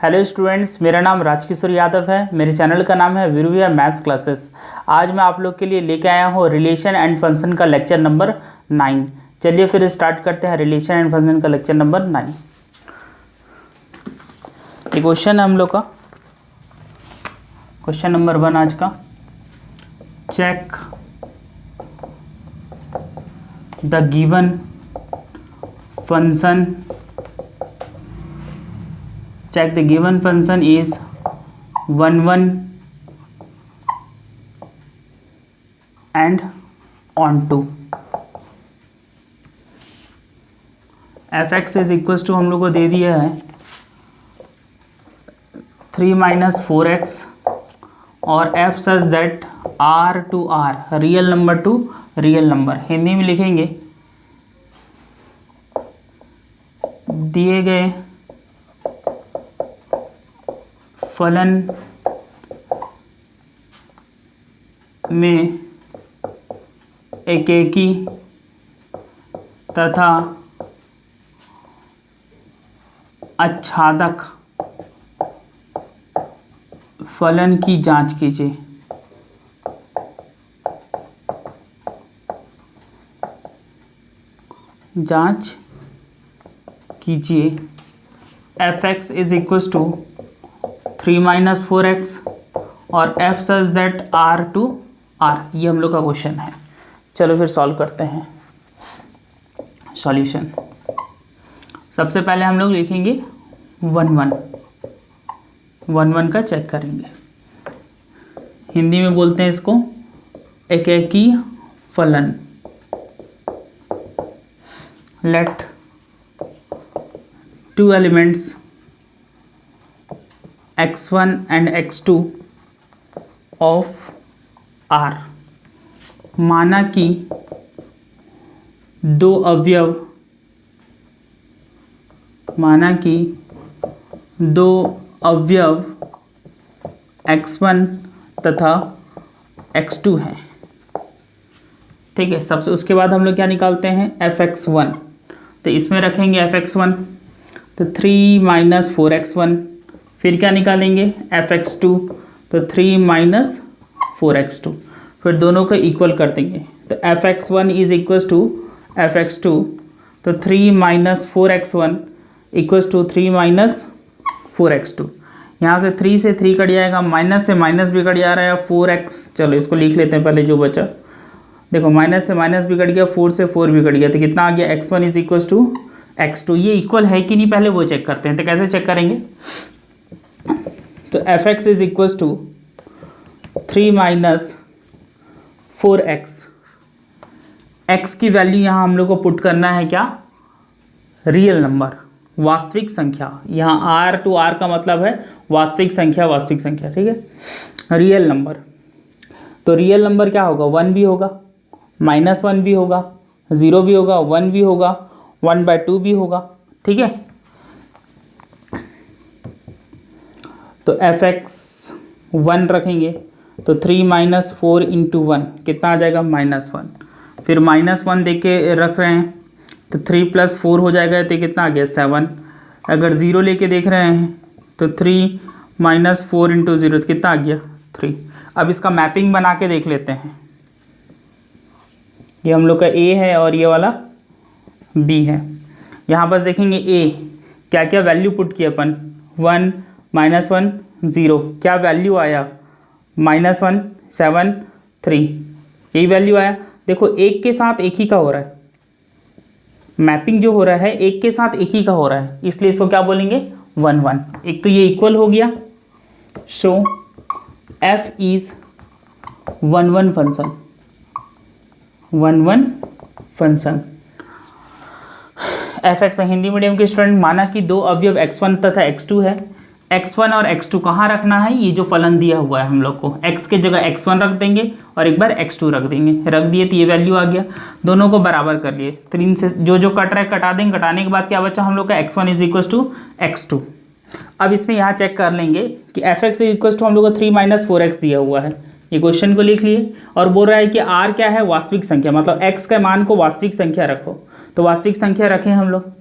Hello students, मेरा नाम राजकिशोर यादव है। मेरे चैनल का नाम है वीरूया मैथ्स क्लासेस। आज मैं आप लोग के लिए लेके आया हूँ रिलेशन एंड फंक्शन का लेक्चर नंबर 9। चलिए फिर स्टार्ट करते हैं रिलेशन एंड फंक्शन का लेक्चर नंबर 9। ये क्वेश्चन है हम लोग का, क्वेश्चन नंबर 1 आज का। Check the given function, check the given function is 1 1 and on 2। fx is equal to हम लोग को दे दिया है 3 - 4x और f such that r to r, real number two real number. Hindi में लिखेंगे दिए गए फलन में एकेकी तथा आच्छादक फलन की जांच कीजिए। जांच कीजिए fx is equal to 3 - 4x और f such that r to r। ये हम लोग का क्वेश्चन है। चलो फिर सॉल्व करते हैं। सॉल्यूशन सबसे पहले हम लोग लिखेंगे 1 1 का चेक करेंगे। हिंदी में बोलते हैं इसको एकेकी फलन। Let 2 elements x1 and x2 of R, माना कि दो अवयव x1 तथा x2 हैं। ठीक है, सबसे उसके बाद हम लोग क्या निकालते हैं fx1। तो इसमें रखेंगे fx1 तो 3 - 4x1। फिर क्या निकालेंगे fx2 तो 3 - 4x2। फिर दोनों को इक्वल कर देंगे तो fx1 is equal to fx2 तो 3 - 4x1 इक्वल टू 3 - 4x2। यहाँ से 3 से 3 कट जाएगा, माइनस से माइनस भी कट जा रहा है 4x। चलो इसको लिख लेते हैं पहले जो बचा। देखो माइनस से माइनस भी कट गया, 4 से 4 भी कट गया, तो कितना आ गया x1 is equal to x2। ये इक्वल है कि नहीं पहले वो चेक करते हैं। तो कैसे चेक करेंगे, तो fx is equal to 3 - 4x। x की वैल्यू यहाँ हम लोग को पुट करना है क्या, रियल नंबर, वास्तविक संख्या। यहाँ r to r का मतलब है वास्तविक संख्या, वास्तविक संख्या। ठीक है, रियल नंबर। तो रियल नंबर क्या होगा, 1 भी होगा, -1 भी होगा, 0 भी होगा, 1 भी होगा, 1/2 भी होगा। ठीक है, तो fx1 रखेंगे तो 3 - 4 × 1 कितना आ जाएगा, -1। फिर -1 दे के रख रहे हैं तो 3 + 4 हो जाएगा, तो कितना आ गया 7। अगर 0 लेके देख रहे हैं तो 3 - 4 × 0 तो कितना आ गया 3। अब इसका मैपिंग बना के देख लेते हैं। ये हम लोग का a है और ये वाला b है। यहाँ पर देखेंगे a क्या क्या वैल्यू पुट किया अपन, 1 -1 0, क्या वैल्यू आया, -1 7 3, यही वैल्यू आया। देखो एक के साथ एक ही का हो रहा है, मैपिंग जो हो रहा है एक के साथ एक ही का हो रहा है, इसलिए इसको क्या बोलेंगे 1 1। एक तो ये इक्वल हो गया। सो f is 1 1 function, 1 1 function. fx Hindi medium के स्टूडेंट, माना कि दो अवयव x1 तथा x2 है। x1 और x2 कहाँ रखना है, ये जो फलन दिया हुआ है हम लोग को, x के जगह x1 रख देंगे और एक बार x2 रख देंगे। रख दिए तो ये वैल्यू आ गया, दोनों को बराबर कर लिए। 3 से जो जो कट रहा है कटा देंगे। कटाने के बाद क्या बचा हम लोग का, x1 is equal to x2। अब इसमें यहाँ चेक कर लेंगे कि fx इज इक्वल टू हम लोग को 3 - 4x दिया हुआ है। ये क्वेश्चन को लिख लिए और बोल रहा है कि r क्या है, वास्तविक संख्या, मतलब x के मान को वास्तविक संख्या रखो। तो वास्तविक संख्या रखें हम लोग।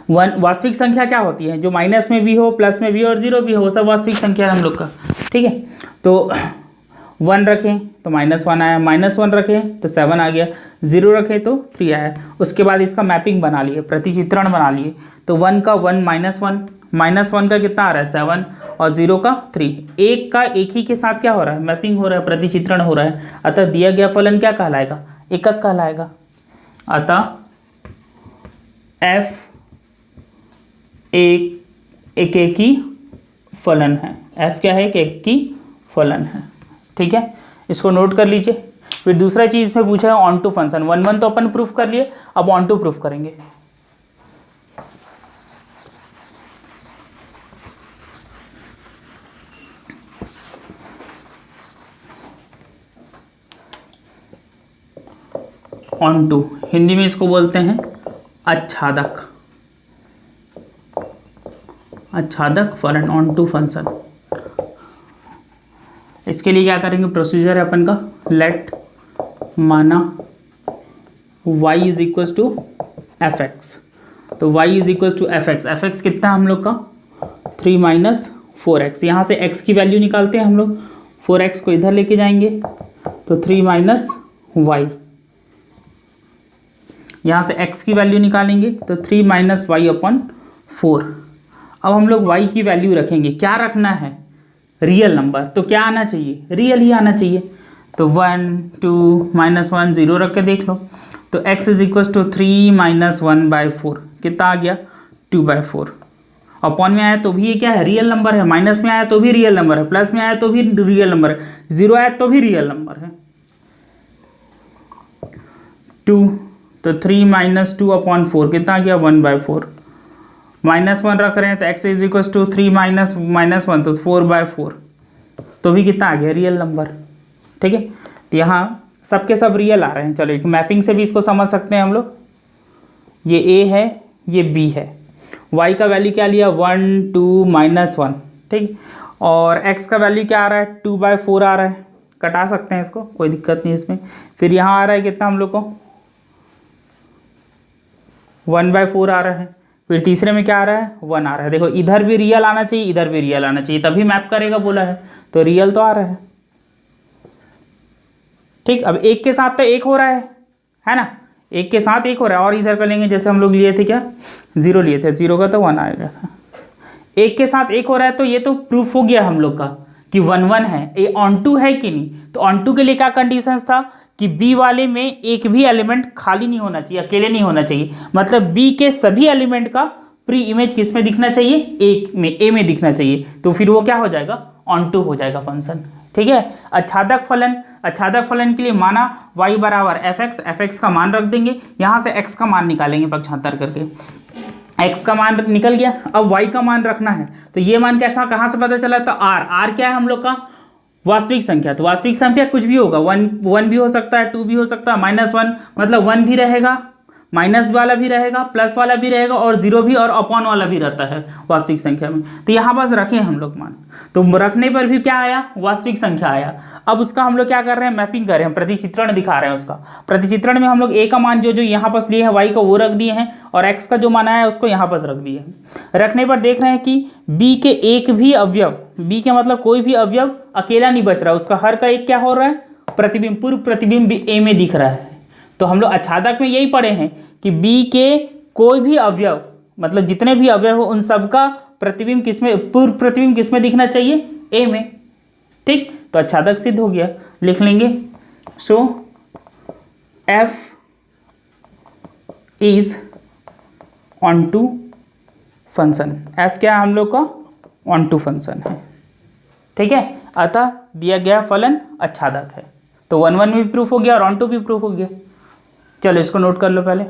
वन वास्तविक संख्या क्या होती है, जो माइनस में भी हो, प्लस में भी हो और जीरो भी हो, वो सब वास्तविक संख्या है हम लोग का। ठीक है, तो 1 रखें तो -1 आया, -1 रखें तो 7 आ गया, 0 रखें तो 3 आया। उसके बाद इसका मैपिंग बना लिए, प्रतिचित्रण बना लिए। तो 1 का 1 -1 का कितना आ रहा है 7 और 0 का 3। एक का एक ही के साथ क्या हो रहा है, मैपिंग हो रहा है, प्रतिचित्रण हो रहा है। अतः दिया गया फलन क्या कहलाएगा, एकक कहलाएगा। अतः f एक एकी फलन है। f क्या है, एक एकी फलन है। ठीक है, इसको नोट कर लीजिए। फिर दूसरा चीज में पूछा है ऑन टू फंक्शन। 1 तो अपन प्रूफ कर लिए, अब ऑन टू प्रूफ करेंगे। ऑन टू हिंदी में इसको बोलते हैं आच्छादक, आच्छादक फलन, ऑन टू फंक्शन। इसके लिए क्या करेंगे, प्रोसीजर है अपन का, लेट माना y is equal to f x. तो y is equal to f x, f x कितना है हम लोग का 3 माइनस 4x। यहाँ से x की वैल्यू निकालते हैं हम लोग, 4x को इधर लेके जाएंगे तो 3 माइनस वाई, यहाँ से x की वैल्यू निकालेंगे तो 3 माइनस वाई अपॉन 4। अब हम लोग y की वैल्यू रखेंगे, क्या रखना है, रियल नंबर। तो क्या आना चाहिए, रियल ही आना चाहिए। तो 1 2 -1 0 रख के देख लो। तो x is equal to 3 minus 1/4 कितना आ गया 2/4। अपॉन में आया तो भी ये क्या है, रियल नंबर है। माइनस में आया तो भी रियल नंबर है, प्लस में आया तो भी रियल नंबर है, 0 आया तो भी रियल नंबर है। 2 तो 3 माइनस 2/4 कितना आ गया 1/4। -1 रख रहे हैं तो x is equal to 3 minus -1 तो 4/4, तो भी कितना आ गया रियल नंबर। ठीक है, तो यहाँ सबके सब रियल आ रहे हैं। चलो एक मैपिंग से भी इसको समझ सकते हैं हम लोग। ये a है, ये b है। y का वैल्यू क्या लिया 1 2 -1। ठीक, और x का वैल्यू क्या आ रहा है 2/4 आ रहा है, कटा सकते हैं इसको, कोई दिक्कत नहीं इसमें। फिर यहाँ आ रहा है कितना हम लोग को 1/4 आ रहा है। फिर तीसरे में क्या आ रहा है 1 आ रहा है। देखो इधर भी रियल आना चाहिए, इधर भी रियल आना चाहिए, तभी मैप करेगा बोला है, तो रियल तो आ रहा है। ठीक, अब एक के साथ तो एक हो रहा है ना, एक के साथ एक हो रहा है। और इधर कर लेंगे, जैसे हम लोग लिए थे क्या 0 लिए थे, 0 का तो 1 आएगा था। एक के साथ एक हो रहा है, तो ये तो प्रूफ हो गया हम लोग का कि 1 1 है। ये ऑन टू है कि नहीं, तो ऑन टू के लिए क्या कंडीशंस था कि बी वाले में एक भी एलिमेंट खाली नहीं होना चाहिए, अकेले नहीं होना चाहिए। मतलब बी के सभी एलिमेंट का प्री इमेज किस में दिखना चाहिए, एक में, ए में दिखना चाहिए। तो फिर वो क्या हो जाएगा ऑन टू हो जाएगा फंक्शन। ठीक है, आच्छादक फलन, आच्छादक फलन के लिए माना y बराबर एफ एक्स का मान रख देंगे, यहाँ से x का मान निकालेंगे पक्षांतर करके। x का मान निकल गया, अब y का मान रखना है। तो ये मान कैसा, कहाँ से पता चला, तो r क्या है हम लोग का वास्तविक संख्या। तो वास्तविक संख्या कुछ भी होगा, 1 भी हो सकता है, 2 भी हो सकता है, -1 मतलब 1 भी रहेगा, माइनस वाला भी रहेगा, प्लस वाला भी रहेगा, और 0 भी और अपॉन वाला भी रहता है वास्तविक संख्या में। तो यहाँ बस रखें हम लोग मान, तो रखने पर भी क्या आया वास्तविक संख्या आया। अब उसका हम लोग क्या कर रहे हैं, मैपिंग कर रहे हैं, प्रतिचित्रण दिखा रहे हैं उसका। प्रतिचित्रण में हम लोग a का मान जो यहाँ पास लिए हैं y का वो रख दिए हैं, और x का जो मान आया है उसको यहाँ पास रख दिए हैं। रखने पर देख रहे हैं कि b के एक भी अवयव, b के मतलब कोई भी अवयव अकेला नहीं बच रहा, उसका हर का एक क्या हो रहा है प्रतिबिंब, पूर्व प्रतिबिंब a में दिख रहा है। तो हम लोग आच्छादक में यही पढ़े हैं कि b के कोई भी अवयव, मतलब जितने भी अवयव हो उन सबका प्रतिबिंब किसमें, पूर्व प्रतिबिंब किसमें दिखना चाहिए, a में। ठीक, तो आच्छादक सिद्ध हो गया, लिख लेंगे। So f is onto function, f क्या है हम लोग का ऑन टू फंक्शन है। ठीक है, अतः दिया गया फलन आच्छादक है। तो 1 1 भी प्रूफ हो गया और ऑन टू भी प्रूफ हो गया। चलो इसको नोट कर लो पहले।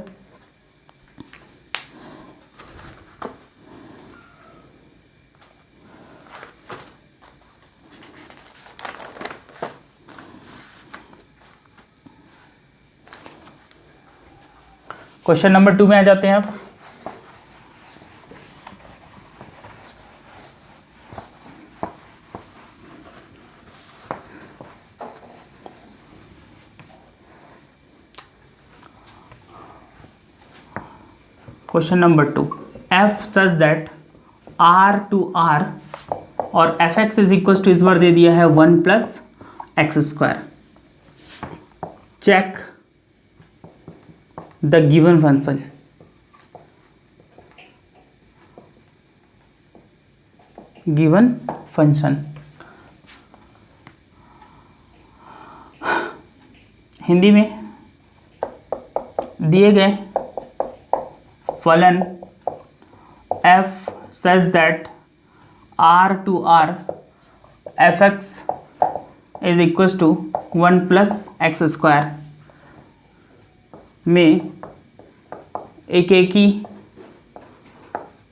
क्वेश्चन नंबर 2 में आ जाते हैं अब। Question number 2, F such that R to R और F x is equal to इस बार दे दिया है 1 plus x square. Check the given function. Given function Hindi में दिए गए फलन f such that r to r f x is equal to 1 plus x square में एकेकी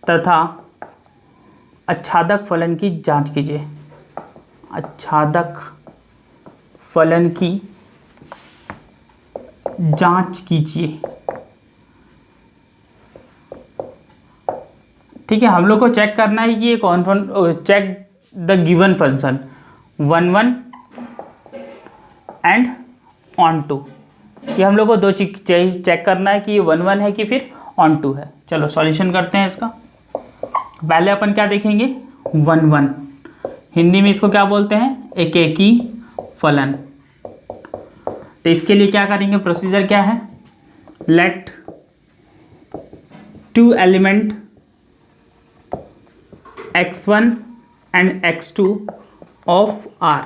तथा आच्छादक फलन की जांच कीजिए। आच्छादक फलन की जांच कीजिए। ठीक है, हम लोग को चेक करना है कि ये कौन check the given function 1 1 and onto. ये हम लोग को दो चीज चेक करना है कि ये 1 1 है कि फिर ऑन टू है। चलो सॉल्यूशन करते हैं इसका। पहले अपन क्या देखेंगे 1 1, हिंदी में इसको क्या बोलते हैं एकेकी फलन। तो इसके लिए क्या करेंगे, प्रोसीजर क्या है, let 2 element x1 and x2 of R,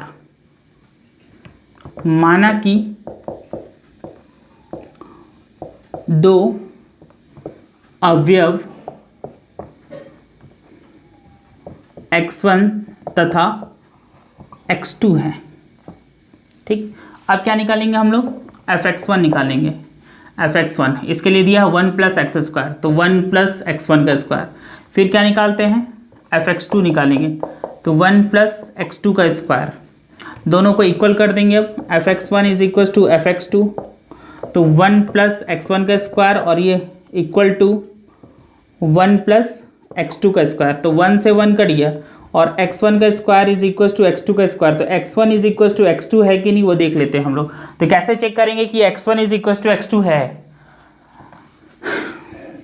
माना कि दो अवयव x1 तथा x2 हैं। ठीक, अब क्या निकालेंगे हम लोग, fx1 निकालेंगे। fx1 इसके लिए दिया है 1 प्लस एक्स स्क्वायर, तो 1 प्लस x1 का स्क्वायर। फिर क्या निकालते हैं fx2 निकालेंगे, तो 1 प्लस x2 का स्क्वायर। दोनों को इक्वल कर देंगे। अब fx1 is equal to fx2, तो 1 प्लस x1 का स्क्वायर और ये इक्वल टू 1 प्लस x2 का स्क्वायर। तो 1 से 1 कट गया और x1 का square is equal to x2 का स्क्वायर। तो x1 is equal to x2 है कि नहीं वो देख लेते हैं हम लोग। तो कैसे चेक करेंगे कि x1 is equal to x2 है,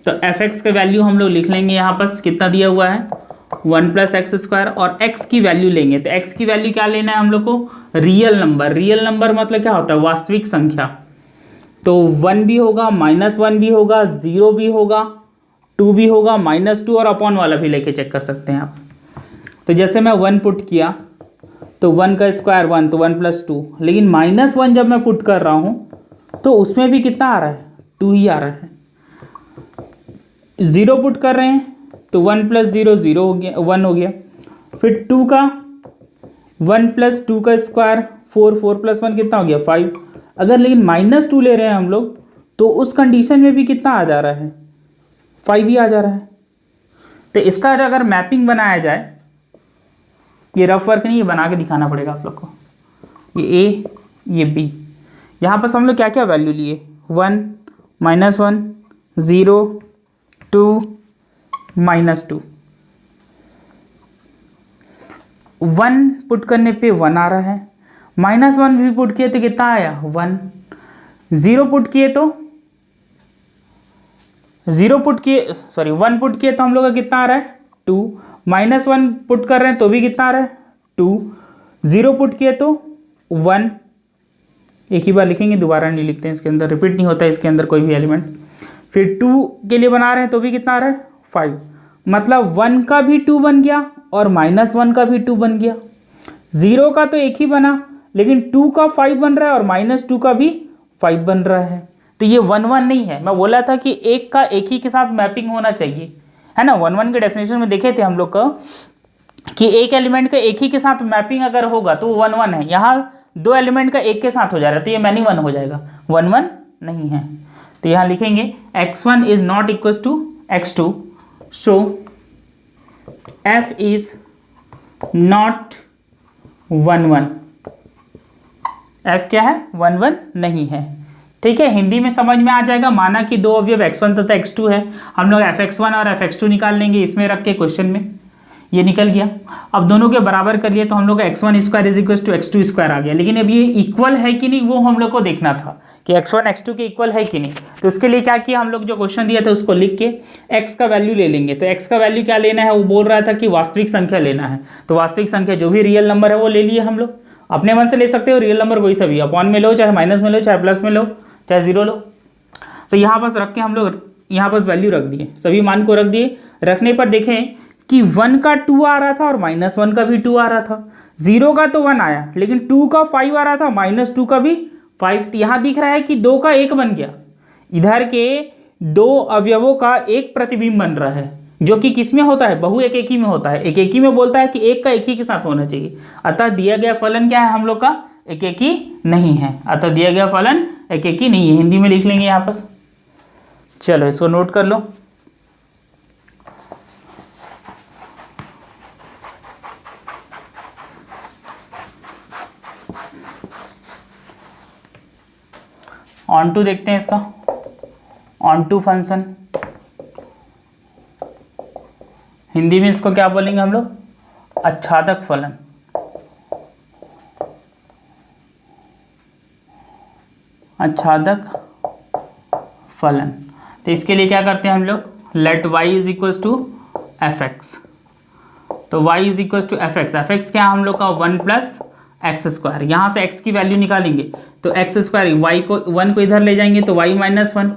तो fx का वैल्यू हम लोग लिख लेंगे यहाँ पर कितना दिया हुआ है 1 प्लस एक्स स्क्वायर, और x की वैल्यू लेंगे। तो x की वैल्यू क्या लेना है हम लोग को, रियल नंबर। रियल नंबर मतलब क्या होता है, वास्तविक संख्या। तो 1 भी होगा, -1 भी होगा, 0 भी होगा, 2 भी होगा, -2 और अपॉन वाला भी लेके चेक कर सकते हैं आप। तो जैसे मैं 1 पुट किया तो 1 का स्क्वायर 1, तो 1 प्लस 2, लेकिन -1 जब मैं पुट कर रहा हूँ तो उसमें भी कितना आ रहा है 2 ही आ रहा है। 0 पुट कर रहे हैं तो 1 प्लस 0 0 हो गया, 1 हो गया। फिर 2 का 1 प्लस 2 का स्क्वायर 4, 4 प्लस 1 कितना हो गया 5। अगर लेकिन -2 ले रहे हैं हम लोग तो उस कंडीशन में भी कितना आ जा रहा है 5 ही आ जा रहा है। तो इसका अगर मैपिंग बनाया जाए, ये रफ वर्क नहीं, ये बना के दिखाना पड़ेगा आप लोग को। ये A, ये B, यहाँ पर हम लोग क्या क्या वैल्यू लिए 1, -1, 0, 2, -2। 1 पुट करने पे 1 आ रहा है, -1 भी पुट किए तो कितना आया 1। 0 पुट किए तो 1 पुट किए तो हम लोग का कितना आ रहा है 2। -1 पुट कर रहे हैं तो भी कितना आ रहा है 2। 0 पुट किए तो 1। एक ही बार लिखेंगे, दोबारा नहीं लिखते हैं, इसके अंदर रिपीट नहीं होता है इसके अंदर कोई भी एलिमेंट। फिर 2 के लिए बना रहे हैं तो भी कितना आ रहा है 5। मतलब 1 का भी 2 बन गया और -1 का भी 2 बन गया। 0 का तो एक ही बना, लेकिन 2 का 5 बन रहा है और -2 का भी 5 बन रहा है। तो ये 1 1 नहीं है। मैं बोला था कि एक का एक ही के साथ मैपिंग होना चाहिए, है ना। 1 1 के डेफिनेशन में देखे थे हम लोग का कि एक एलिमेंट का एक ही के साथ मैपिंग अगर होगा तो 1 1 है। यहाँ 2 एलिमेंट का एक के साथ हो जा रहा है तो ये मैनी 1 हो जाएगा, 1 1 नहीं है। तो यहाँ लिखेंगे x1 is not equal to x2, so f is not 1 1। f क्या है 1 1 नहीं है। ठीक है, हिंदी में समझ में आ जाएगा। माना कि दो अवयव x1 तथा x2 है, हम लोग fx1 और fx2 निकाल लेंगे इसमें रख के क्वेश्चन में। ये निकल गया। अब दोनों के बराबर कर लिए तो हम लोग का x1 square is equal to x2 square आ गया। लेकिन अब ये इक्वल है कि नहीं वो हम लोग को देखना था कि x1 x2 के इक्वल है कि नहीं। तो उसके लिए क्या किया हम लोग, जो क्वेश्चन दिया था उसको लिख के x का वैल्यू ले लेंगे। तो x का वैल्यू क्या लेना है, वो बोल रहा था कि वास्तविक संख्या लेना है। तो वास्तविक संख्या जो भी रियल नंबर है वो ले लिए हम लोग। अपने मन से ले सकते हो रियल नंबर कोई सा भी, अपॉन में लो, चाहे माइनस में लो, चाहे प्लस में लो, चाहे जीरो लो। तो यहाँ बस रख के हम लोग यहाँ बस वैल्यू रख दिए, सभी मान को रख दिए। रखने पर देखें कि 1 का 2 आ रहा था और -1 का भी 2 आ रहा था। 0 का तो 1 आया, लेकिन 2 का 5 आ रहा था, -2 का भी 5। तो यहाँ दिख रहा है कि 2 का 1 बन गया। इधर के 2 अवयवों का एक प्रतिबिंब बन रहा है, जो कि किस में होता है, बहु एक ही में होता है। एक ही में बोलता है कि एक का एक ही के साथ होना चाहिए। अतः दिया गया फलन क्या है हम लोग का, एक ही नहीं है। अतः दिया गया फलन एक ही नहीं है। हिंदी में लिख लेंगे यहाँ पर। चलो इसको नोट कर लो। ऑन टू देखते हैं इसका, ऑन टू फंक्शन। हिंदी में इसको क्या बोलेंगे हम लोग, आच्छादक फलन। आच्छादक फलन। तो इसके लिए क्या करते हैं हम लोग, let y is equal to f x. तो y is equal to f x. F x क्या हम लोग का 1 प्लस एक्स स्क्वायर। यहाँ से x की वैल्यू निकालेंगे तो एक्स स्क्वायर, y को 1 को इधर ले जाएंगे तो y माइनस 1।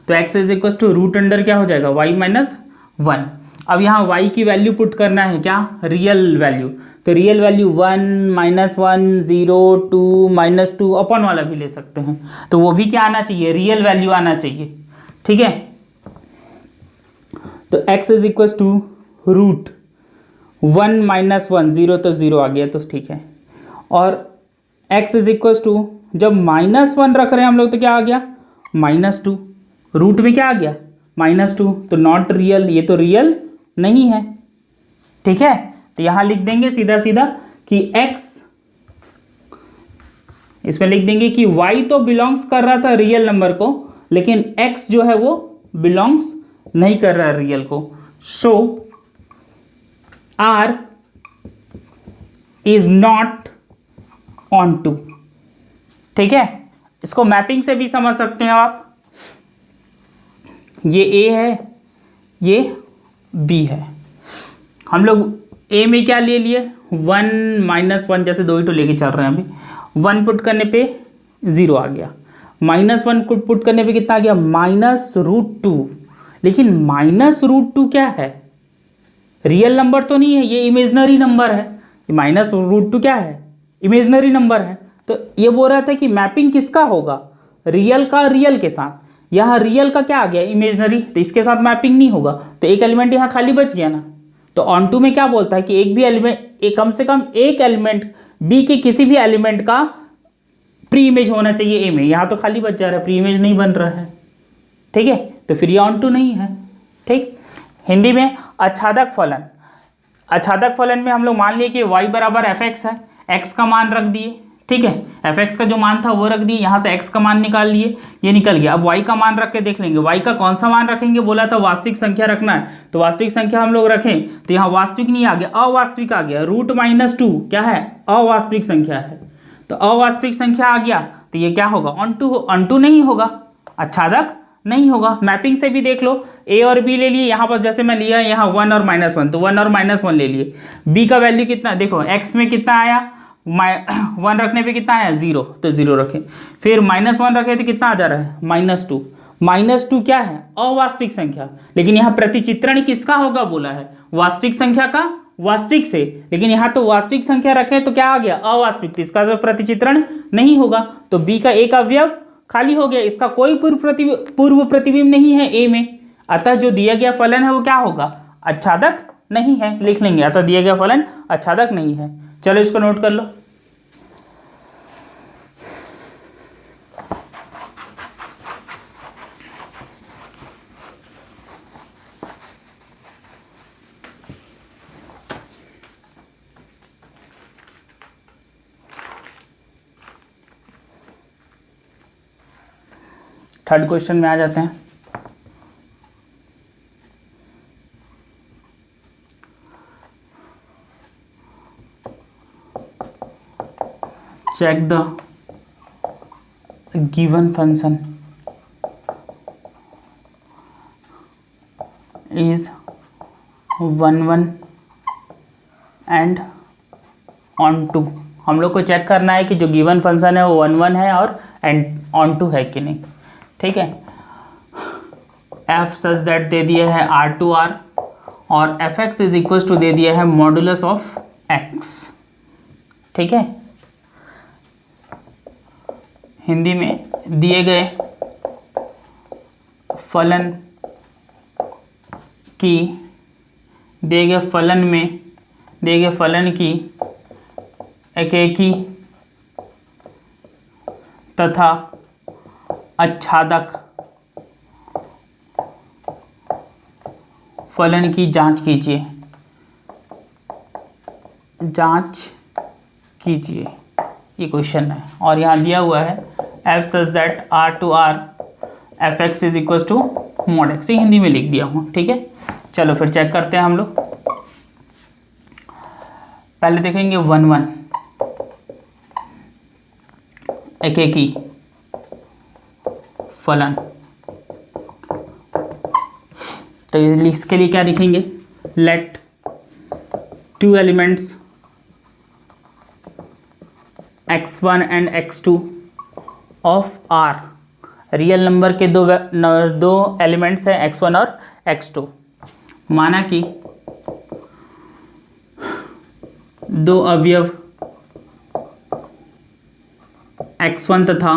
तो x is equal to root under क्या हो जाएगा, y माइनस 1। अब यहाँ y की वैल्यू पुट करना है क्या, रियल वैल्यू। तो रियल वैल्यू 1 -1 0 2 -2 अपन वाला भी ले सकते हैं। तो वो भी क्या आना चाहिए, रियल वैल्यू आना चाहिए। ठीक है। तो x is equal to root 1 -1 0 तो 0 आ गया, तो ठीक है। और x इज इक्वल टू, जब -1 रख रहे हैं हम लोग तो क्या आ गया, -2। रूट में क्या आ गया, -2। तो नॉट रियल, ये तो रियल नहीं है। ठीक है। तो यहां लिख देंगे सीधा सीधा कि x, इसमें लिख देंगे कि y तो बिलोंग्स कर रहा था रियल नंबर को, लेकिन x जो है वो बिलोंग्स नहीं कर रहा है रियल को। So r is not onto. ठीक है। इसको मैपिंग से भी समझ सकते हैं आप। ये a है, ये b है। हम लोग a में क्या ले लिए, 1 -1, जैसे 2 ही तो लेके चल रहे हैं अभी। 1 पुट करने पे 0 आ गया, -1 को पुट करने पे कितना आ गया, -√2। लेकिन -√2 क्या है, रियल नंबर तो नहीं है, ये इमेजनरी नंबर है। -√2 क्या है, इमेजनरी नंबर है। तो ये बोल रहा था कि मैपिंग किसका होगा, रियल का रियल के साथ। यहाँ रियल का क्या आ गया, इमेजनरी, तो इसके साथ मैपिंग नहीं होगा। तो एक एलिमेंट यहाँ खाली बच गया ना। तो ऑन टू में क्या बोलता है कि एक भी एलिमेंट, कम से कम एक एलिमेंट बी के किसी भी एलिमेंट का प्री इमेज होना चाहिए ए में। यहाँ तो खाली बच जा रहा है, प्री इमेज नहीं बन रहा है। ठीक है। तो फिर ये ऑन टू नहीं है। ठीक। हिंदी में आच्छादक फलन। आच्छादक फलन में हम लोग मान लिए कि y बराबर एफ एक्स है, x का मान रख दिए। ठीक है। एफ एक्स का जो मान था वो रख दिए, यहाँ से x का मान निकाल लिए, ये निकल गया। अब y का मान रख के देख लेंगे, y का कौन सा मान रखेंगे, बोला था वास्तविक संख्या रखना है। तो वास्तविक संख्या हम लोग रखें तो यहाँ वास्तविक नहीं आ गया, अवास्तविक आ गया। √-2 क्या है, अवास्तविक संख्या है। तो अवास्तविक संख्या आ गया, तो ये क्या होगा, ऑन टू नहीं होगा, आच्छादक नहीं होगा। मैपिंग से भी देख लो, a और b ले लिए, यहाँ पर जैसे मैं लिया यहाँ 1 और -1, तो 1 और -1 ले लिए। b का वैल्यू कितना, देखो x में कितना आया, 1 रखने पे कितना आया, 0, तो 0 रखें। फिर -1 रखे तो कितना आ जा रहा है, -2। -2 क्या है, अवास्तविक संख्या। लेकिन यहाँ प्रतिचित्रण किसका होगा बोला है, वास्तविक संख्या का वास्तविक से। लेकिन यहाँ तो वास्तविक संख्या रखें तो क्या आ गया, अवास्तविक, तो इसका तो प्रतिचित्रण नहीं होगा। तो b का एक अवयव खाली हो गया, इसका कोई पूर्व प्रतिबिंब नहीं है a में। अतः जो दिया गया फलन है वो क्या होगा, आच्छादक नहीं है। लिख लेंगे, अतः दिया गया फलन आच्छादक नहीं है। चलो इसको नोट कर लो। थर्ड क्वेश्चन में आ जाते हैं। check the given function is 1 1 and on 2। हम लोग को चेक करना है कि जो गिवन फंक्शन है वो 1 1 है और एंड ऑन 2 है कि नहीं। ठीक है, एफ सच दैट दे दिया है आर टू आर और F x is equal to दे दिया है मॉडुलस ऑफ एक्स। ठीक है, हिंदी में दिए गए फलन की दिए गए फलन की एकेकी तथा आच्छादक फलन की जांच कीजिए। ये क्वेश्चन है और यहाँ दिया हुआ है f such that R to R f x is equal to mod x. Hindi में लिख दिया हूँ। ठीक है, चलो फिर चेक करते हैं हम लोग। पहले देखेंगे 1 1 एकेकी फलन। तो इसके लिए क्या लिखेंगे, let 2 elements x1 and x2 of R, real number के दो एलिमेंट्स हैं x1 और x2। माना कि दो अवयव x1 तथा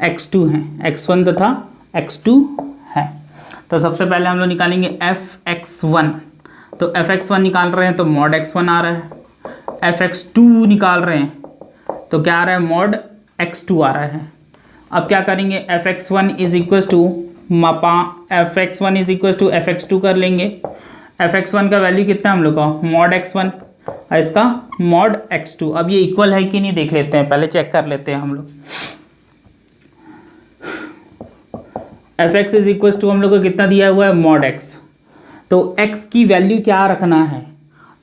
x2 हैं, x1 तथा x2 है। तो सबसे पहले हम लोग निकालेंगे fx1। तो fx1 निकाल रहे हैं तो मॉड x1 आ रहा है, fx2 निकाल रहे हैं तो क्या आ रहा है, मॉड x2 आ रहा है। अब क्या करेंगे, fx1 is equal to fx1 is equal to fx2 कर लेंगे। fx1 का वैल्यू कितना है हम लोग का, मॉड x1 और इसका मॉड x2। अब ये इक्वल है कि नहीं देख लेते हैं, पहले चेक कर लेते हैं हम लोग। fx इज इक्वल टू हम लोग को कितना दिया हुआ है, मॉड x। तो x की वैल्यू क्या रखना है,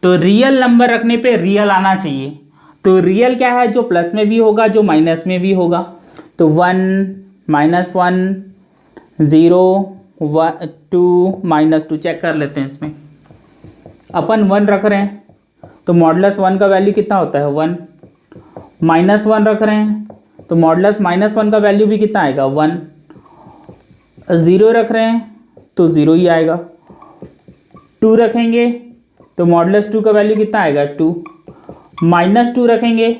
तो रियल नंबर रखने पे रियल आना चाहिए। तो रियल क्या है, जो प्लस में भी होगा जो माइनस में भी होगा। तो 1 -1 0 2 -2 चेक कर लेते हैं। इसमें अपन 1 रख रहे हैं तो मॉडुलस 1 का वैल्यू कितना होता है, 1। -1 रख रहे हैं तो मॉडुलस -1 का वैल्यू भी कितना आएगा, 1। 0 रख रहे हैं तो 0 ही आएगा। 2 रखेंगे तो मॉडुलस 2 का वैल्यू कितना आएगा, 2। -2 रखेंगे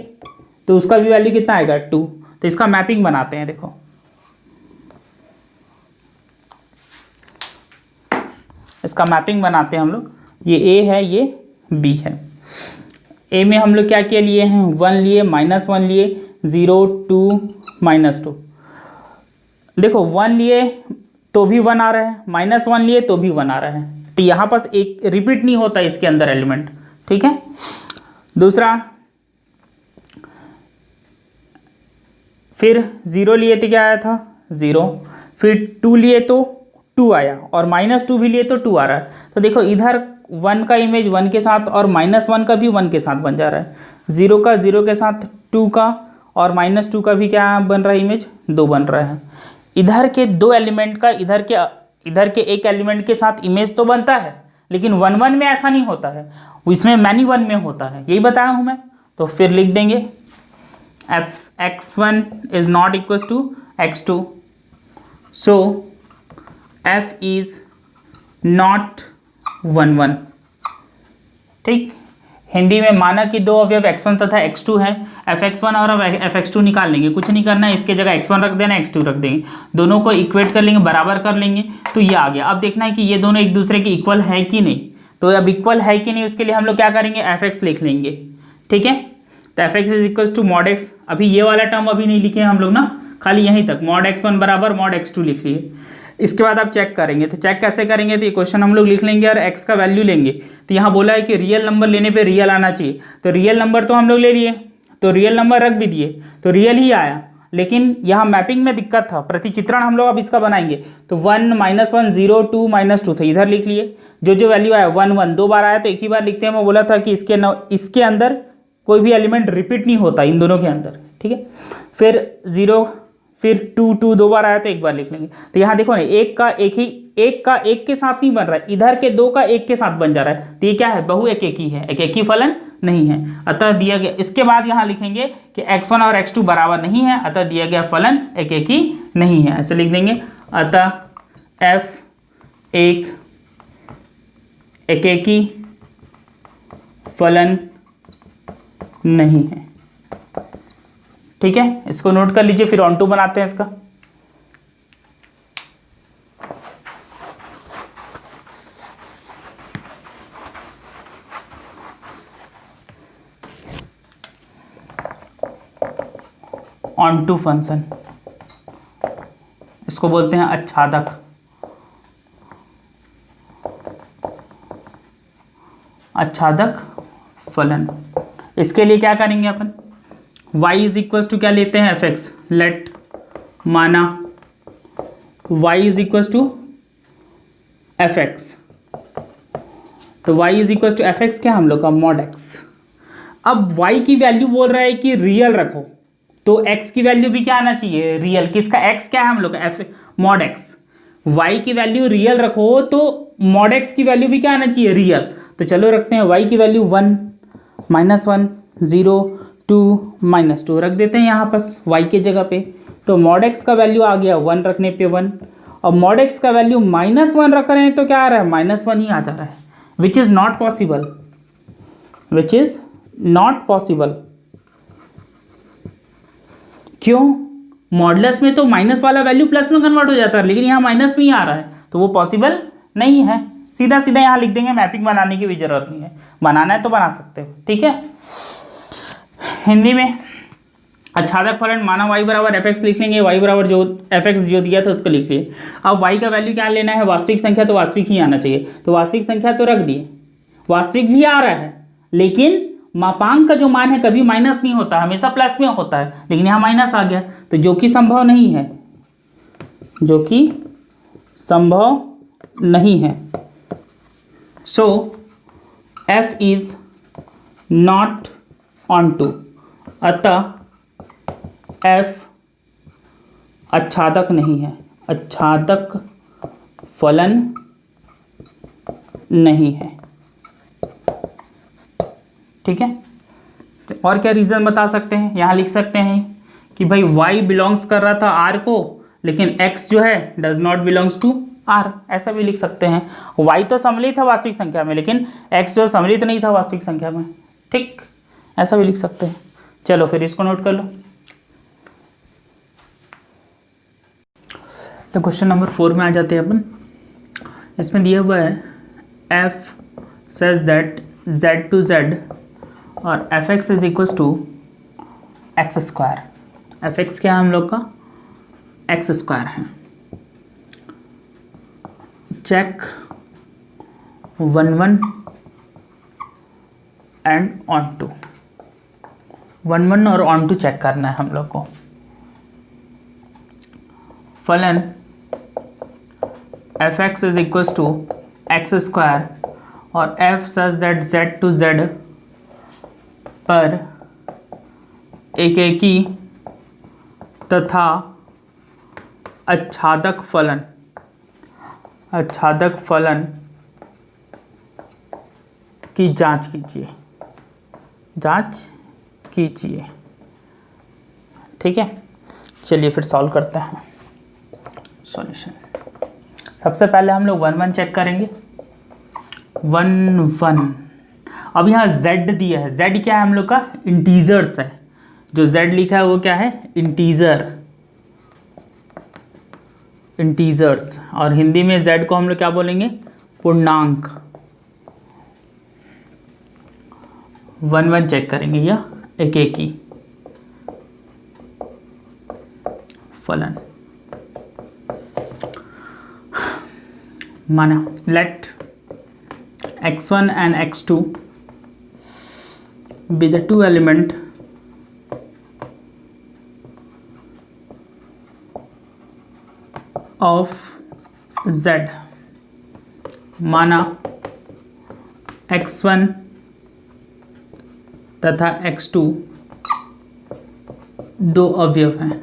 तो उसका भी वैल्यू कितना आएगा, 2। तो इसका मैपिंग बनाते हैं। देखो इसका मैपिंग बनाते हैं हम लोग। ये a है, ये b है। a में हम लोग क्या क्या लिए हैं, 1 लिए, -1 लिए, 0 2 -2। देखो 1 लिए तो भी 1 आ रहा है, -1 लिए तो भी 1 आ रहा है। तो यहाँ पास एक रिपीट नहीं होता इसके अंदर एलिमेंट। ठीक है, दूसरा फिर 0 लिए तो क्या आया था, 0। फिर 2 लिए तो 2 आया और -2 भी लिए तो 2 आ रहा है। तो देखो इधर 1 का इमेज 1 के साथ और -1 का भी 1 के साथ बन जा रहा है। 0 का 0 के साथ 2 का और -2 का भी क्या बन रहा है, इमेज 2 बन रहा है। इधर के 2 एलिमेंट का इधर के एक एलिमेंट के साथ इमेज तो बनता है, लेकिन 1 1 में ऐसा नहीं होता है, इसमें मैनी 1 में होता है। यही बताया हूँ मैं। तो फिर लिख देंगे x1 is not equal to x2, so f is not 1 1। ठीक, हिंदी में माना कि दो अवयव x1 तथा x2 हैं, fx1 और fx2 निकाल लेंगे। कुछ नहीं करना है, इसके जगह x1 रख देना, x2 रख देंगे, दोनों को इक्वेट कर लेंगे, बराबर कर लेंगे, तो ये आ गया। अब देखना है कि ये दोनों एक दूसरे के इक्वल है कि नहीं। तो अब इक्वल है कि नहीं उसके लिए हम लोग क्या करेंगे, fx लिख लेंगे। ठीक है, तो fx is equal to mod x। अभी ये वाला टर्म अभी नहीं लिखे हम लोग ना, खाली यहीं तक मॉड x1 बराबर मॉड x2 लिख लिए। इसके बाद आप चेक करेंगे, तो चेक कैसे करेंगे, तो ये क्वेश्चन हम लोग लिख लेंगे और x का वैल्यू लेंगे। तो यहाँ बोला है कि रियल नंबर लेने पे रियल आना चाहिए, तो रियल नंबर तो हम लोग ले लिए, तो रियल नंबर रख भी दिए तो रियल ही आया। लेकिन यहाँ मैपिंग में दिक्कत था, प्रतिचित्रण हम लोग अब इसका बनाएंगे। तो 1 -1 0 2 -2 था, इधर लिख लिए। जो जो वैल्यू आया 1 1 2 बार आया तो एक ही बार लिखते हैं। मैं बोला था कि इसके अंदर कोई भी एलिमेंट रिपीट नहीं होता इन दोनों के अंदर, ठीक है। फिर 0, फिर 2 दो बार आया तो एक बार लिख लेंगे। तो यहाँ देखो ना, एक का एक के साथ नहीं बन रहा है, इधर के 2 का 1 के साथ बन जा रहा है, तो ये क्या है, बहु एकेकी है, एकेकी फलन नहीं है, अतः दिया गया। इसके बाद यहाँ लिखेंगे कि x1 और x2 बराबर नहीं है, अतः दिया गया फलन एकेकी नहीं है, ऐसे लिख देंगे। अतः f एक एकेकी फलन नहीं है, ठीक है। इसको नोट कर लीजिए, फिर ऑन टू बनाते हैं इसका। ऑन टू फंक्शन, इसको बोलते हैं आच्छादक। आच्छादक फलन। इसके लिए क्या करेंगे अपन, y इज इक्वल टू क्या लेते हैं, fx। लेट माना y is equal to fx, तो y is equal to fx क्या हम लोग का मॉड x। अब y की वैल्यू बोल रहा है कि रियल रखो, तो x की वैल्यू भी क्या आना चाहिए, रियल। किसका, x क्या है हम लोग का, f मॉड x। y की वैल्यू रियल रखो तो मॉड x की वैल्यू भी क्या आना चाहिए, रियल। तो चलो रखते हैं y की वैल्यू 1, -1, 0, 2, -2 रख देते हैं यहाँ पर y के जगह पे। तो मॉड x का वैल्यू आ गया 1 रखने पे 1, और मॉड x का वैल्यू -1 रख रहे हैं तो क्या आ रहा है, -1 ही आ जा रहा है, which is not possible, which is not possible. क्यों, मॉडुलस में तो माइनस वाला वैल्यू प्लस में कन्वर्ट हो जाता है, लेकिन यहाँ माइनस में ही आ रहा है, तो वो पॉसिबल नहीं है। सीधा सीधा यहाँ लिख देंगे, मैपिंग बनाने की भी जरूरत नहीं है, बनाना है तो बना सकते हो, ठीक है। हिंदी में आच्छादक फलन माना y बराबर fx लिख लेंगे, y बराबर जो fx जो दिया था उसको लिख लिए। अब y का वैल्यू क्या लेना है, वास्तविक संख्या, तो वास्तविक ही आना चाहिए, तो वास्तविक संख्या तो रख दिए, वास्तविक भी आ रहा है, लेकिन मापांक का जो मान है कभी माइनस नहीं होता, हमेशा प्लस में होता है, लेकिन यहाँ माइनस आ गया, तो जो कि संभव नहीं है, जो कि संभव नहीं है। So f is not onto, अतः f आच्छादक नहीं है, आच्छादक फलन नहीं है, ठीक है। और क्या रीज़न बता सकते हैं, यहाँ लिख सकते हैं कि भाई y बिलोंग्स कर रहा था r को, लेकिन x जो है does not belongs to r, ऐसा भी लिख सकते हैं। y तो सम्मिलित है वास्तविक संख्या में, लेकिन x जो सम्मिलित नहीं था वास्तविक संख्या में, ठीक, ऐसा भी लिख सकते हैं। चलो फिर इसको नोट कर लो। तो क्वेश्चन नंबर 4 में आ जाते हैं अपन। इसमें दिया हुआ है f says that z to z और fx is equals to x square. fx क्या है हम लोग का, एक्स स्क्वायर है। चेक 1 1 एंड ऑन टू, 1 1 और ऑन टू चेक करना है हम लोग को। फलन fx is equals to x square और f such that z to z पर एकेकी तथा आच्छादक फलन, आच्छादक फलन की जांच कीजिए, जांच कीजिए, ठीक है। चलिए फिर सॉल्व करते हैं सॉल्यूशन। सबसे पहले हम लोग 1 1 चेक करेंगे, 1 1। अब यहाँ z दिया है, z क्या है हम लोग का, इंटीजर्स है, जो z लिखा है वो क्या है, इंटीजर, इंटीजर्स। और हिंदी में z को हम लोग क्या बोलेंगे, पूर्णांक। 1 1 चेक करेंगे, या एकेकी फलन माना late x1 and x2 be the two element of z। माना x1 तथा x2 दो अवयव हैं,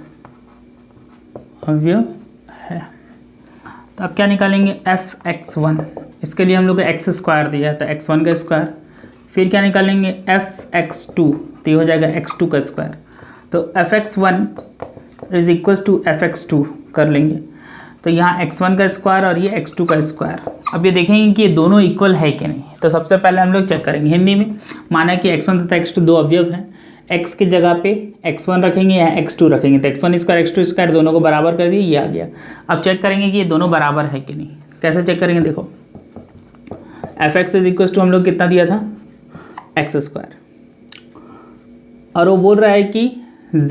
अवयव है। तो अब क्या निकालेंगे, f(x1), इसके लिए हम लोग को एक्स स्क्वायर दिया था, x1 का स्क्वायर, फिर क्या निकालेंगे f(x2), तो ये हो जाएगा x2 का स्क्वायर। तो f(x1) is equal to f(x2) कर लेंगे, तो यहाँ x1 का स्क्वायर और ये x2 का स्क्वायर। अब ये देखेंगे कि ये दोनों इक्वल है कि नहीं। तो सबसे पहले हम लोग चेक करेंगे हिंदी में, माना कि x1 तथा x2 दो अवयव हैं, x की जगह पे x1 रखेंगे या x2 रखेंगे, तो x1 स्क्वायर x2 स्क्वायर दोनों को बराबर कर दिए, ये आ गया। अब चेक करेंगे कि ये दोनों बराबर है कि नहीं। कैसे चेक करेंगे, देखो f(x) इज इक्वल टू हम लोग कितना दिया था, x स्क्वायर, और वो बोल रहा है कि z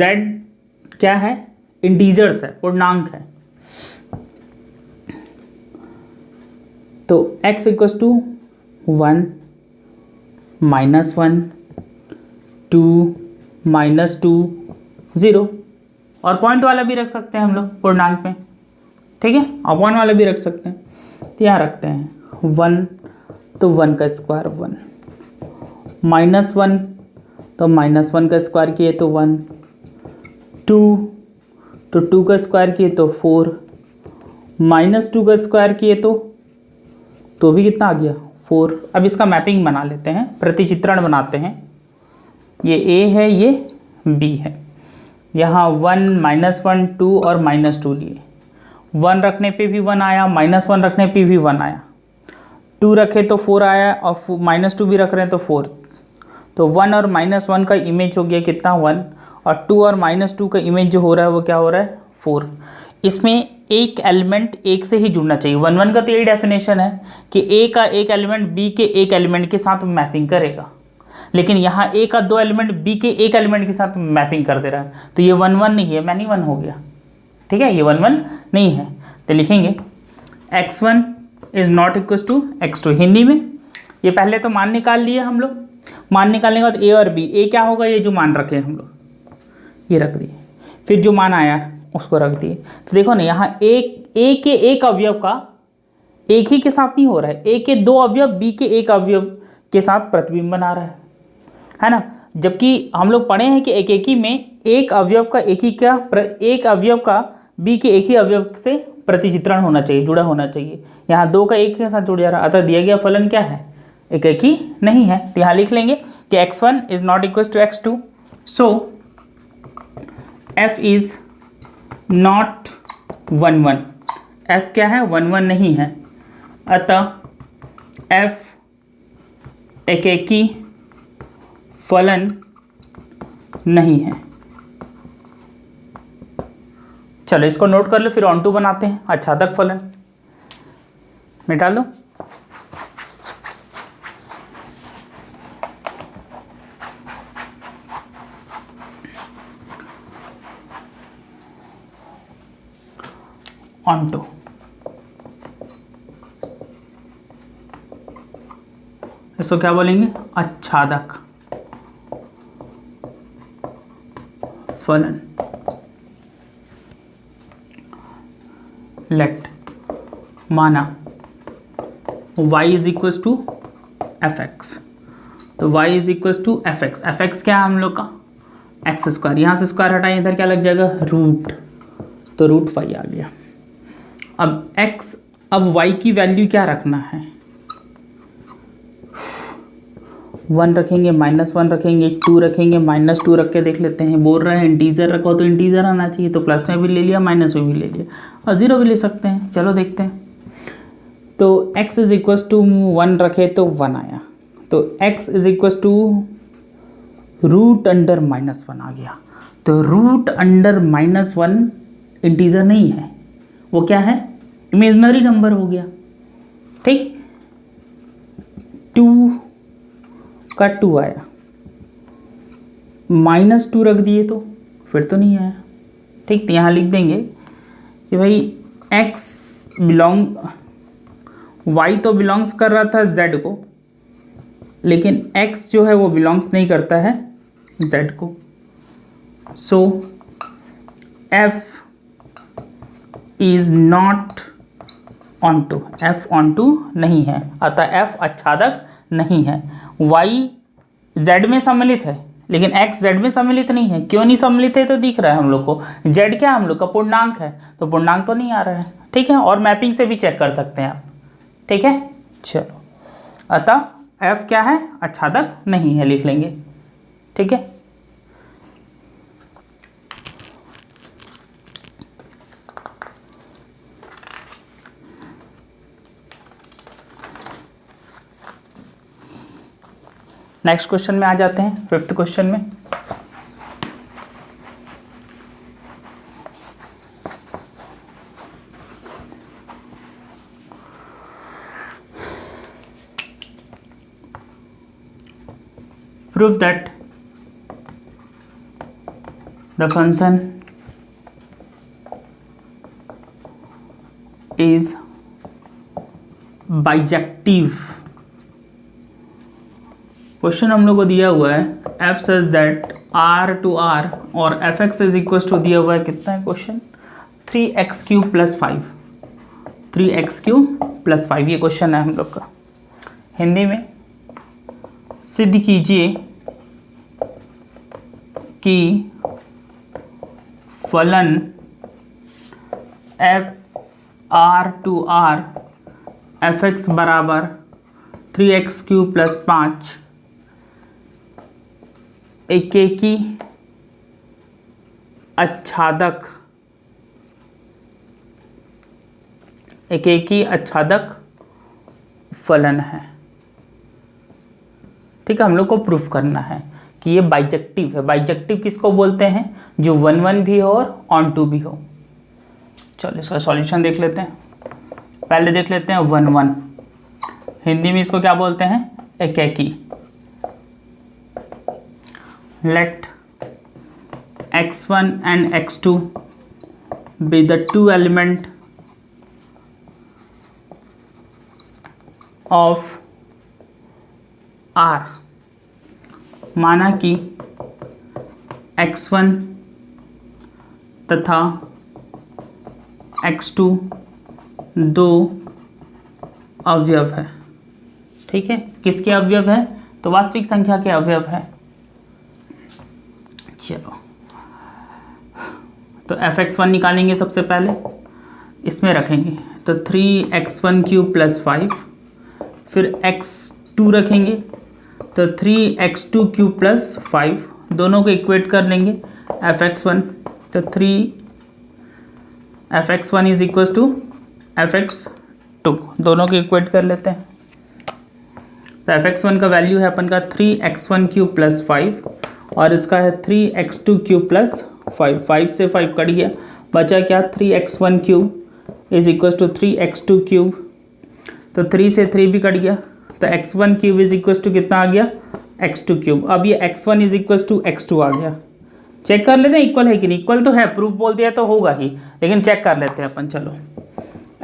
क्या है, इंटीजर्स है, पूर्णांक है। तो x इक्वल टू 1, -1, 2, -2, 0, और पॉइंट वाला भी रख सकते हैं हम लोग पूर्णांक में, ठीक है, और पॉइंट वाला भी रख सकते हैं। तो यहाँ रखते हैं 1, तो 1 का स्क्वायर 1, -1, तो -1 का स्क्वायर किए तो 1, 2, तो 2 का स्क्वायर किए तो 4, -2 का स्क्वायर किए तो भी कितना आ गया, 4। अब इसका मैपिंग बना लेते हैं, प्रतिचित्रण बनाते हैं। ये a है, ये b है, यहाँ 1, -1, 2 और -2 लिए, 1 रखने पे भी 1 आया, -1 रखने पे भी 1 आया, 2 रखे तो 4 आया, और -2 भी रख रहे हैं तो 4। तो 1 और -1 का इमेज हो गया कितना, 1, और 2 और -2 का इमेज जो हो रहा है वो क्या हो रहा है, 4। इसमें एक एलिमेंट एक से ही जुड़ना चाहिए। 1 1 का तो यही डेफिनेशन है कि a का एक एलिमेंट b के एक एलिमेंट के साथ मैपिंग करेगा, लेकिन यहाँ a का दो एलिमेंट b के एक एलिमेंट के साथ मैपिंग कर दे रहा है, तो ये 1 1 नहीं है, मैनी 1 हो गया, ठीक है, ये 1 1 नहीं है। तो लिखेंगे x1 is not equal to x2। Hindi में ये पहले तो मान निकाल लिए हम लोग, मान निकालने के बाद a और b, a क्या होगा, ये जो मान रखे हम लोग ये रख दिए, फिर जो मान आया उसको रख दिए। तो देखो ना, यहाँ a के एक अवयव का एक ही के साथ नहीं हो रहा है, a के दो अवयव b के एक अवयव के साथ प्रतिबिंब बना रहा है ना। जबकि हम लोग पढ़े हैं कि एक ही में एक अवयव का एक अवयव का b के एक ही अवयव से प्रतिचित्रण होना चाहिए, जुड़ा होना चाहिए। यहाँ दो का एक के साथ जुड़ जा रहा है, अतः दिया गया फलन क्या है, एक ही नहीं है। तो यहाँ लिख लेंगे कि x1 is not equal to x2, so f is not 1 1, f क्या है, 1 1 नहीं है, अतः f एकेकी फलन नहीं है। चलो इसको नोट कर लो, फिर ऑन टू बनाते हैं, आच्छादक फलन मिटा लो। ऑन टू, इसको क्या बोलेंगे, आच्छादक फलन। लेट माना y is equal to f x, तो y is equal to f x, f x क्या है हम लोग का, एक्स स्क्वायर, यहाँ से स्क्वायर हटाएं, इधर क्या लग जाएगा, रूट, तो √5 आ गया। अब x, अब y की वैल्यू क्या रखना है, 1 रखेंगे, -1 रखेंगे, 2 रखेंगे, -2 रख के देख लेते हैं। बोल रहे हैं इंटीजर रखो तो इंटीजर आना चाहिए, तो प्लस में भी ले लिया, माइनस में भी ले लिया, और 0 भी ले सकते हैं। चलो देखते हैं। तो x इज इक्वल टू 1 रखे तो 1 आया, तो x इज इक्वल टू √(-1) आ गया। तो √(-1) इंटीजर नहीं है, वो क्या है, इमेजिनरी नंबर हो गया, ठीक। 2 का 2 आया, -2 रख दिए तो फिर तो नहीं आया, ठीक। तो यहाँ लिख देंगे कि भाई y तो बिलोंग्स कर रहा था z को, लेकिन x जो है वो बिलोंग्स नहीं करता है z को। सो f is not onto, f onto नहीं है, अतः f आच्छादक नहीं है। y z में सम्मिलित है, लेकिन x z में सम्मिलित नहीं है। क्यों नहीं सम्मिलित है? तो दिख रहा है हम लोग को, z क्या हम लोग का पूर्णांक है, तो पूर्णांक तो नहीं आ रहा है। ठीक है, और मैपिंग से भी चेक कर सकते हैं आप। ठीक है, चलो, अतः f क्या है? आच्छादक नहीं है, लिख लेंगे। ठीक है, नेक्स्ट क्वेश्चन में आ जाते हैं, 5th क्वेश्चन में। Prove that the function is bijective. Question हम लोग को दिया हुआ है f such that r to r और fx इज इक्वल टू दिया हुआ है कितना है क्वेश्चन? 3x³ + 5, 3x³ + 5 ये क्वेश्चन है हम लोग का। हिंदी में सिद्ध कीजिए कि फलन f r to r fx बराबर 3x³ + 5 एकेकी आच्छादक फलन है। ठीक है, हम लोग को प्रूफ करना है कि ये बाइजेक्टिव है। बाइजेक्टिव किसको बोलते हैं? जो 1 भी हो और ऑन टू भी हो। चलो इसका सॉल्यूशन देख लेते हैं। पहले देख लेते हैं 1 1, हिंदी में इसको क्या बोलते हैं? एकेकी। Let x1 and x2 be the two element of R। माना कि x1 तथा x2 दो अवयव है। ठीक है, किसके अवयव है? तो वास्तविक संख्या के अवयव है। चलो, तो fx1 निकालेंगे सबसे पहले, इसमें रखेंगे तो 3x1³ + 5, फिर x2 रखेंगे तो 3x2³ + 5, दोनों को इक्वेट कर लेंगे fx1, तो 3fx1 is equal to fx2, दोनों को इक्वेट कर लेते हैं। तो fx1 का वैल्यू है अपन का 3x1³ + 5 और इसका है 3x2³ + 5, 5 से 5 कट गया, बचा क्या? 3x1³ is equal to 3x2³, तो 3 से 3 भी कट गया, तो x1³ इज इक्वल टू कितना आ गया? x2³। अब ये x1 is equal to x2 आ गया। चेक कर लेते हैं इक्वल है कि नहीं। इक्वल तो है, प्रूफ बोल दिया तो होगा ही, लेकिन चेक कर लेते हैं अपन। चलो,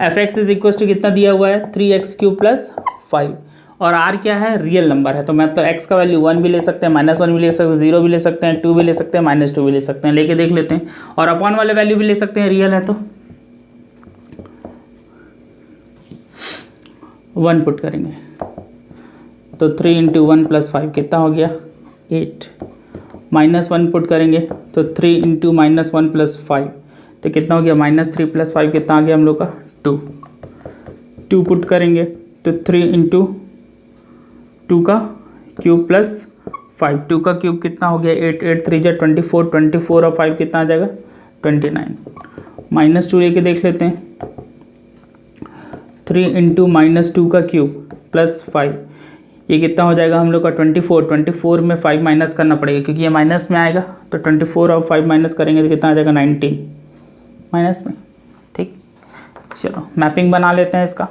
fx इज इक्वल टू कितना दिया हुआ है? 3x³ + 5, और r क्या है? रियल नंबर है, तो मैं तो x का वैल्यू 1 भी ले सकते हैं, -1 भी ले सकते हैं, 0 भी ले सकते हैं, 2 भी ले सकते हैं, -2 भी ले सकते हैं, लेके देख लेते हैं। और अपॉन वाले वैल्यू भी ले सकते हैं, रियल है तो 1 पुट करेंगे, तो 3 × 1 + 5 कितना हो गया? 8। -1 पुट करेंगे तो 3 × -1 + 5 तो कितना हो गया? -3 + 5 कितना आ गया हम लोग का? 2। 2 पुट करेंगे तो 3 × 2 का क्यूब + 5, 2 का क्यूब कितना हो गया? 8, 8 3 जा 24, 24 और 5 कितना आ जाएगा? 29। -2 लेके देख लेते हैं, 3 × -2 का क्यूब + 5, ये कितना हो जाएगा हम लोग का? 24। 24 में 5 माइनस करना पड़ेगा क्योंकि ये माइनस में आएगा, तो 24 और 5 माइनस करेंगे तो कितना आ जाएगा? 19 माइनस में। ठीक, चलो मैपिंग बना लेते हैं इसका।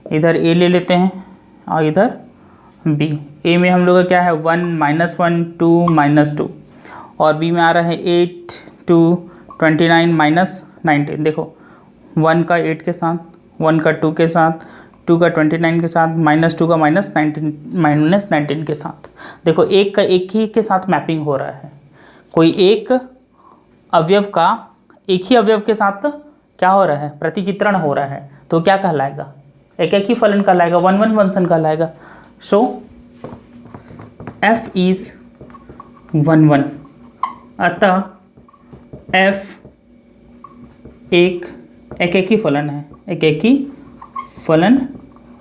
इधर a ले लेते हैं और इधर b। a में हम लोग का क्या है? 1 -1 2 -2, और b में आ रहा है 8 2 29 -19। देखो 1 का 8 के साथ, 1 का 2 के साथ, 2 का 29 के साथ, -2 का -19 के साथ। देखो एक का एक ही के साथ मैपिंग हो रहा है, कोई एक अवयव का एक ही अवयव के साथ क्या हो रहा है? प्रतिचित्रण हो रहा है, तो क्या कहलाएगा? एक ही फलन कहलाएगा, 1 1 फंक्शन कहलाएगा। सो f इज 1 1, अतः f एक ही फलन है, एक ही फलन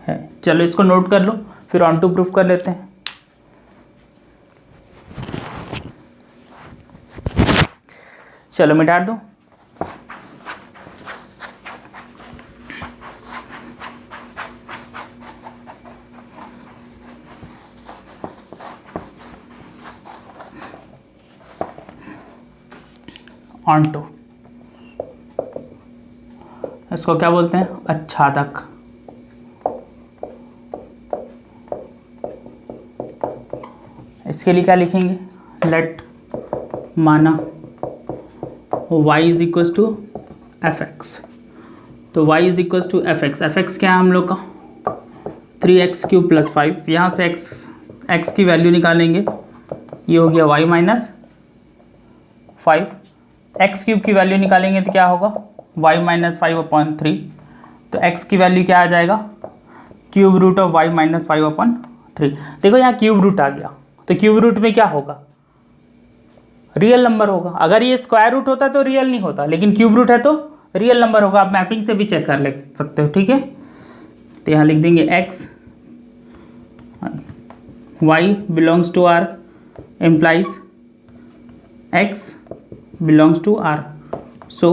है। चलो इसको नोट कर लो, फिर ऑन टू प्रूफ कर लेते हैं। चलो मिटा दो। ऑन टू, इसको क्या बोलते हैं? आच्छादक। इसके लिए क्या लिखेंगे? लेट माना y is equal to f x. तो y is equal to f x. F x क्या है हम लोग का? 3x³ + 5। यहाँ से x की वैल्यू निकालेंगे, ये हो गया y माइनस 5। x³ की वैल्यू निकालेंगे तो क्या होगा? y minus 5/3। तो x की वैल्यू क्या आ जाएगा? Cube root of y minus 5/3। देखो यहाँ क्यूब रूट आ गया, तो क्यूब रूट में क्या होगा? रियल नंबर होगा। अगर ये स्क्वायर रूट होता तो रियल नहीं होता, लेकिन क्यूब रूट है तो रियल नंबर होगा। आप मैपिंग से भी चेक कर ले सकते हो, ठीक है। तो यहाँ लिख देंगे x y belongs to r implies x belongs to R. So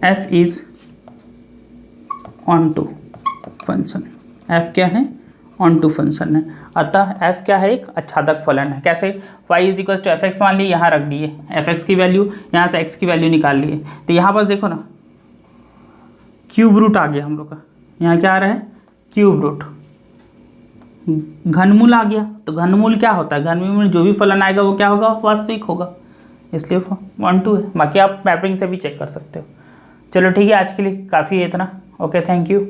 f is onto function. f क्या है? onto फंक्शन है। अतः f क्या है? एक आच्छादक फलन है। कैसे? y is equal to f x मान लिए, यहाँ रख दिए एफ एक्स की वैल्यू, यहाँ से x की वैल्यू निकाल लिए। तो यहाँ पास देखो ना, क्यूब रूट आ गया हम लोग का। यहाँ क्या आ रहा है? Cube root. घनमूल आ गया, तो घनमूल क्या होता है? घनमूल में जो भी फलन आएगा वो क्या होगा? वास्तविक होगा, इसलिए 1 2 है। बाकी आप मैपिंग से भी चेक कर सकते हो। चलो ठीक है, आज के लिए काफ़ी है इतना। Okay, thank you.